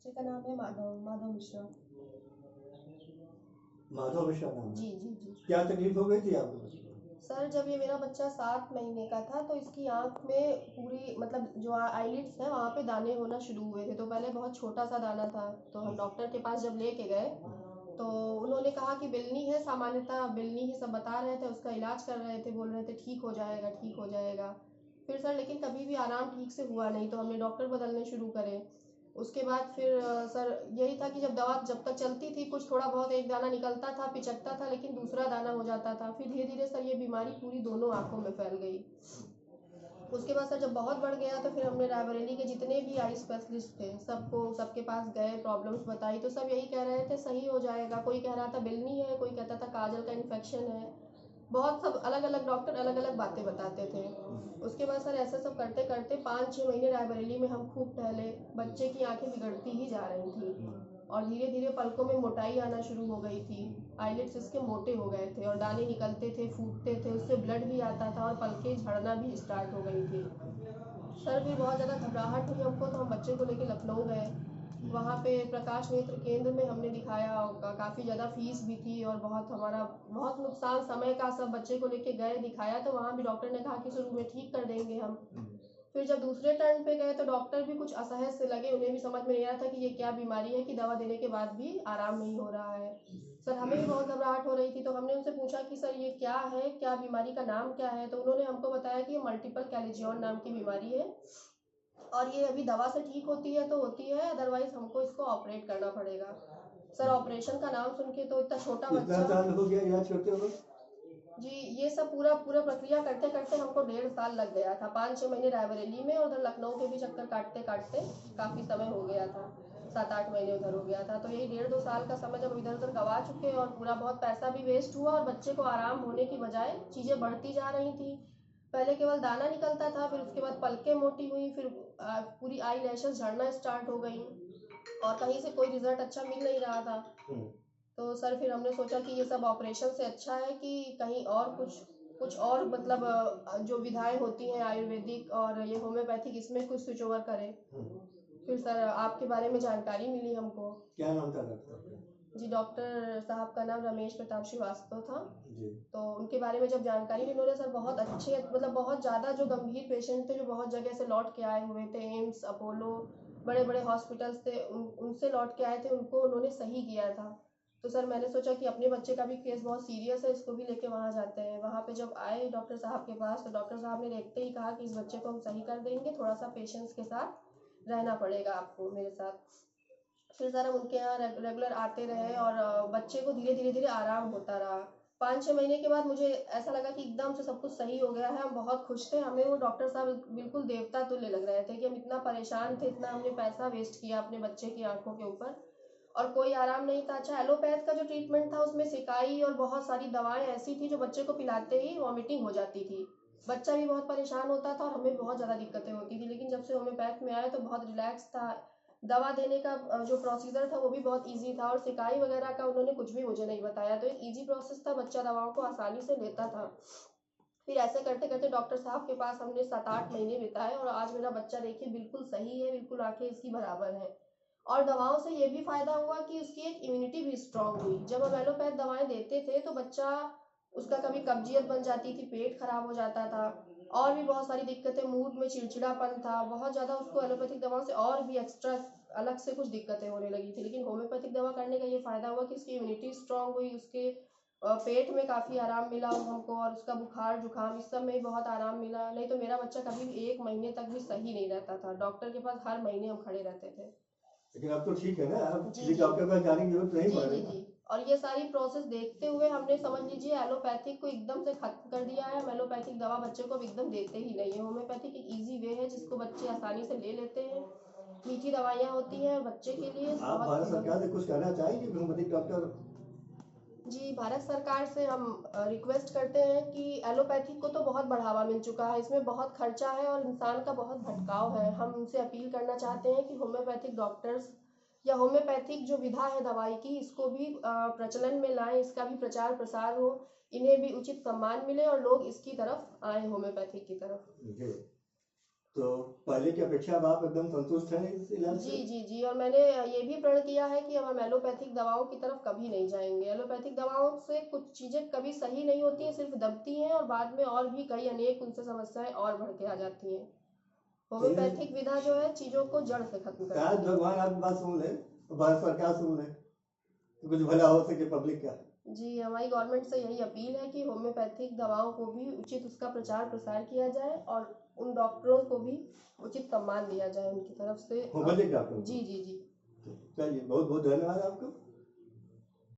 बच्चे का नाम है माधव मिश्रा। माधव मिश्रा नाम है। जी जी जी। क्या तकलीफ हो गई थी आपको बच्चे को? सर जब ये मेरा बच्चा 7 महीने का था तो इसकी आँख में पूरी मतलब जो आईलिड्स है वहाँ पे दाने होना शुरू हुए थे। तो पहले बहुत छोटा सा दाना था, तो हम डॉक्टर के पास जब लेके गए तो उन्होंने कहा कि बिल्नी है, सामान्यतः बिल्नी ही सब बता रहे थे, उसका इलाज कर रहे थे, बोल रहे थे ठीक हो जाएगा ठीक हो जाएगा। फिर सर लेकिन कभी भी आराम ठीक से हुआ नहीं, तो हमने डॉक्टर बदलने शुरू करे। उसके बाद फिर सर यही था कि जब दवा जब तक चलती थी कुछ थोड़ा बहुत एक दाना निकलता था, पिचकता था, लेकिन दूसरा दाना हो जाता था। फिर धीरे धीरे सर ये बीमारी पूरी दोनों आंखों में फैल गई। उसके बाद सर जब बहुत बढ़ गया तो फिर हमने रायबरेली के जितने भी आई स्पेशलिस्ट थे सबके पास गए, प्रॉब्लम्स बताई, तो सब यही कह रहे थे सही हो जाएगा। कोई कह रहा था बिल्नी है, कोई कहता था काजल का इन्फेक्शन है, बहुत सब अलग अलग डॉक्टर अलग अलग बातें बताते थे। उसके बाद सर ऐसा सब करते करते 5-6 महीने रायबरेली में हम खूब टहले। बच्चे की आंखें बिगड़ती ही जा रही थी और धीरे धीरे पलकों में मोटाई आना शुरू हो गई थी। आईलिड्स इसके मोटे हो गए थे और दाने निकलते थे, फूटते थे, उससे ब्लड भी आता था और पलकें झड़ना भी स्टार्ट हो गई थी। सर फिर बहुत ज़्यादा घबराहट हुई हमको, तो हम बच्चे को लेके लखनऊ गए। वहाँ पे प्रकाश नेत्र केंद्र में हमने दिखाया, काफ़ी ज़्यादा फीस भी थी और बहुत हमारा बहुत नुकसान समय का। सब बच्चे को लेके गए, दिखाया, तो वहाँ भी डॉक्टर ने कहा कि शुरू में ठीक कर देंगे हम। फिर जब दूसरे टर्न पे गए तो डॉक्टर भी कुछ असहज से लगे, उन्हें भी समझ में नहीं आ रहा था कि ये क्या बीमारी है कि दवा देने के बाद भी आराम नहीं हो रहा है। सर हमें भी बहुत घबराहट हो रही थी, तो हमने उनसे पूछा कि सर ये क्या है, क्या बीमारी का नाम क्या है, तो उन्होंने हमको बताया कि ये मल्टीपल कैलेजियन नाम की बीमारी है और ये अभी दवा से ठीक होती है तो होती है, अदरवाइज हमको इसको ऑपरेट करना पड़ेगा। सर ऑपरेशन का नाम सुन के तो इतना छोटा कितना बच्चा। साल हो गया इलाज करते हुए? जी ये सब पूरा पूरा प्रक्रिया करते करते हमको 1.5 साल लग गया था। 5-6 महीने रायबरेली में और उधर लखनऊ के भी चक्कर काटते काटते काफ़ी समय हो गया था। 7-8 महीने उधर हो गया था, तो यही 1.5-2 साल का समय जब इधर उधर गवा चुके और पूरा बहुत पैसा भी वेस्ट हुआ और बच्चे को आराम होने की बजाय चीज़ें बढ़ती जा रही थी। पहले केवल दाना निकलता था, फिर उसके बाद पलकें मोटी हुई, फिर पूरी आई लैशेस झड़ना स्टार्ट हो गई और कहीं से कोई रिजल्ट अच्छा मिल नहीं रहा था। तो सर फिर हमने सोचा कि ये सब ऑपरेशन से अच्छा है कि कहीं और कुछ और मतलब जो विधाएं होती हैं आयुर्वेदिक और ये होम्योपैथिक, इसमें कुछ स्विच ओवर करें। फिर सर आपके बारे में जानकारी मिली हमको। क्या नाम था डॉक्टर? जी डॉक्टर साहब का नाम रमेश प्रताप श्रीवास्तव था जी। तो उनके बारे में जब जानकारी ली उन्होंने सर बहुत अच्छे मतलब बहुत ज़्यादा जो गंभीर पेशेंट थे जो बहुत जगह से लौट के आए हुए थे, एम्स, अपोलो, बड़े बड़े हॉस्पिटल्स थे, उनसे लौट के आए थे, उनको उन्होंने सही किया था। तो सर मैंने सोचा कि अपने बच्चे का भी केस बहुत सीरियस है, इसको भी लेके वहाँ जाते हैं। वहाँ पे जब आए डॉक्टर साहब के पास तो डॉक्टर साहब ने देखते ही कहा कि इस बच्चे को हम सही कर देंगे, थोड़ा सा पेशेंस के साथ रहना पड़ेगा आपको मेरे साथ। फिर सर हम उनके यहाँ रेगुलर आते रहे और बच्चे को धीरे धीरे धीरे आराम होता रहा। 5-6 महीने के बाद मुझे ऐसा लगा कि एकदम से सब कुछ सही हो गया है, हम बहुत खुश थे। हमें वो डॉक्टर साहब बिल्कुल देवता तुल्य लग रहे थे कि हम इतना परेशान थे, इतना हमने पैसा वेस्ट किया अपने बच्चे की आंखों के ऊपर और कोई आराम नहीं था। अच्छा एलोपैथ का जो ट्रीटमेंट था उसमें सिकाई और बहुत सारी दवाएं ऐसी थी जो बच्चे को पिलाते ही वॉमिटिंग हो जाती थी, बच्चा भी बहुत परेशान होता था और हमें बहुत ज़्यादा दिक्कतें होती थी। लेकिन जब से होम्योपैथ में आए तो बहुत रिलैक्स था, दवा देने का जो प्रोसीजर था वो भी बहुत इजी था और सिकाई वगैरह का उन्होंने कुछ भी मुझे नहीं बताया, तो एक इजी प्रोसेस था, बच्चा दवाओं को आसानी से लेता था। फिर ऐसे करते करते डॉक्टर साहब के पास हमने 7-8 महीने बिताए और आज मेरा बच्चा देखिए बिल्कुल सही है, बिल्कुल आंखें इसकी बराबर है। और दवाओं से ये भी फायदा हुआ कि उसकी एक इम्यूनिटी भी स्ट्रांग हुई। जब हम एलोपैथ दवाएं देते थे तो बच्चा उसका कभी कब्जियत बन जाती थी, पेट खराब हो जाता था और भी बहुत सारी दिक्कतें, मूड में चिड़चिड़ापन था, बहुत ज़्यादा उसको एलोपैथिक दवाओं से और भी एक्स्ट्रा अलग से कुछ दिक्कतें होने लगी थी। लेकिन होम्योपैथिक दवा करने का ये फायदा हुआ कि उसकी इम्यूनिटी स्ट्रांग हुई, उसके पेट में काफ़ी आराम मिला हमको और उसका बुखार जुकाम इस सब में बहुत आराम मिला। नहीं तो मेरा बच्चा कभी भी 1 महीने तक भी सही नहीं रहता था, डॉक्टर के पास हर महीने हम खड़े रहते थे। लेकिन अब तो ठीक है ना, अब जी किसी जी डॉक्टर के पास जाने की जरूरत नहीं जी पड़ जी रही ना। जी। और ये सारी प्रोसेस देखते हुए हमने समझ लीजिए एलोपैथिक को एकदम से खत्म कर दिया है। हम एलोपैथिक दवा बच्चे को अब एकदम देते ही नहीं है। होम्योपैथिक एक इजी वे है जिसको बच्चे आसानी से ले लेते हैं, मीठी दवाइयाँ होती हैं बच्चे के लिए आप बहुत भारत सरकार से कुछ कहना चाहेंगे होम्योपैथिक डॉक्टर? जी भारत सरकार से हम रिक्वेस्ट करते हैं कि एलोपैथिक को तो बहुत बढ़ावा मिल चुका है, इसमें बहुत खर्चा है और इंसान का बहुत भटकाव है। हम उनसे अपील करना चाहते हैं कि होम्योपैथिक डॉक्टर्स या होम्योपैथिक जो विधा है दवाई की इसको भी प्रचलन में लाएं, इसका भी प्रचार प्रसार हो, इन्हें भी उचित सम्मान मिले और लोग इसकी तरफ आए होम्योपैथिक की तरफ। जी। तो पहले की अपेक्षा अब आप एकदम संतुष्ट हैं इस इलाज जी से? जी जी। और मैंने ये भी प्रण किया है कि अब हम एलोपैथिक दवाओं की तरफ कभी नहीं जाएंगे। एलोपैथिक दवाओं से कुछ चीजें कभी सही नहीं होती हैं, सिर्फ दबती हैं और बाद में और भी कई अनेक उनसे समस्याएं और बढ़ के आ जाती हैं। चलिए, होम्योपैथिक विधा जो है चीजों को जड़ से खत्म कर शायद देती है। भगवान आपकी बात सुन ले और भारत सरकार सुन ले तो कुछ भला हो सके पब्लिक का। जी, हमारी गवर्नमेंट से यही अपील है कि होम्योपैथिक दवाओं को भी उचित उसका प्रचार प्रसार किया जाए और उन डॉक्टरों को भी उचित सम्मान दिया जाए उनकी तरफ से। होम्योपैथिक डॉक्टर जी जी जी। चलिए, बहुत बहुत धन्यवाद आपको।